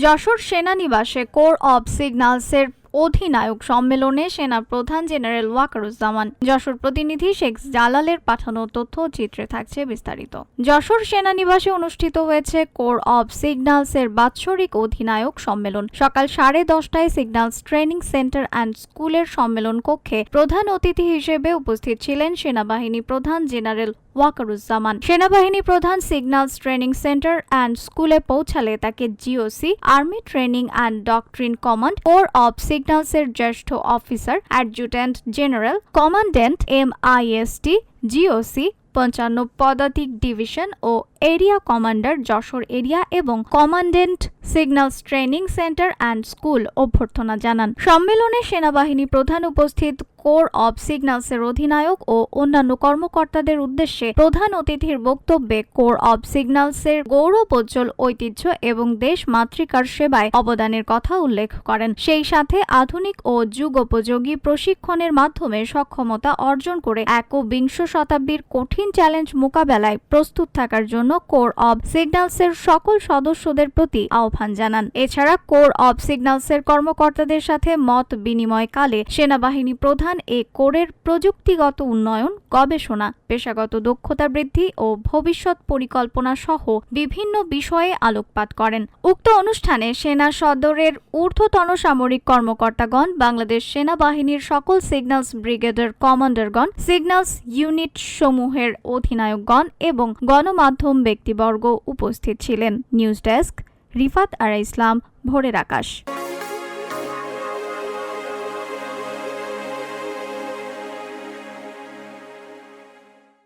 যশোর সেনানিবাসে core of সিগন্যালসের অধিনায়ক সম্মেলনে সেনা প্রধান জেনারেল ওয়াকারুজ্জামান। যশোর প্রতিনিধি শেখ জালালের পাঠানো তথ্য চিত্রে থাকছে বিস্তারিত। যশোর সেনানিবাসে অনুষ্ঠিত হয়েছে কোর অব সিগন্যালসের বাৎসরিক অধিনায়ক সম্মেলন। সকাল 10:30টায় সিগন্যালস ট্রেনিং সেন্টার অ্যান্ড স্কুলের সম্মেলন কক্ষে প্রধান অতিথি হিসেবে উপস্থিত ছিলেন সেনাবাহিনী প্রধান জেনারেল ওয়াকারুজ্জামান। সেনাবাহিনী প্রধান সিগন্যালস ট্রেনিং সেন্টার অ্যান্ড স্কুলে পৌঁছালে তাকে GOC, army training and doctrine command, corps of সিগন্যালসের জ্যেষ্ঠ officer adjutant general, commandant MIST, GOC 55 পদাতিক ডিভিশন ও এরিয়া কমান্ডার যশোর এরিয়া এবং commandant signals training centre and school অভ্যর্থনা জানান। সম্মেলনে সেনাবাহিনী প্রধান উপস্থিত কোর অব সিগন্যালসের অধিনায়ক ও অন্যান্য কর্মকর্তাদের উদ্দেশ্যে প্রধান অতিথির বক্তব্যে কোর অব সিগন্যালসের গৌরবোজ্জ্বল ঐতিহ্য এবং দেশ মাতৃকার সেবায় অবদানের কথা উল্লেখ করেন। সেই সাথে আধুনিক ও যুগোপযোগী প্রশিক্ষণের মাধ্যমে সক্ষমতা অর্জন করে একবিংশ শতাব্দীর কঠিন চ্যালেঞ্জ মোকাবেলায় প্রস্তুত থাকার জন্য কোর অব সিগন্যালসের সকল সদস্যদের প্রতি আহ্বান জানান। এছাড়া কোর অব সিগন্যালসের কর্মকর্তাদের সাথে মত বিনিময়কালে সেনাবাহিনী প্রধান এ কোরের প্রযুক্তিগত উন্নয়ন, গবেষণা, পেশাগত দক্ষতা বৃদ্ধি ও ভবিষ্যৎ পরিকল্পনা সহ বিভিন্ন বিষয়ে আলোকপাত করেন। উক্ত অনুষ্ঠানে সেনা সদরের ঊর্ধ্বতন সামরিক কর্মকর্তাগণ, বাংলাদেশ সেনাবাহিনীর সকল সিগন্যালস ব্রিগেডের কমান্ডারগণ, সিগন্যালস ইউনিট সমূহের অধিনায়কগণ এবং গণমাধ্যম ব্যক্তিবর্গ উপস্থিত ছিলেন। নিউজ ডেস্ক, রিফাত আরা ইসলাম, ভোরের আকাশ।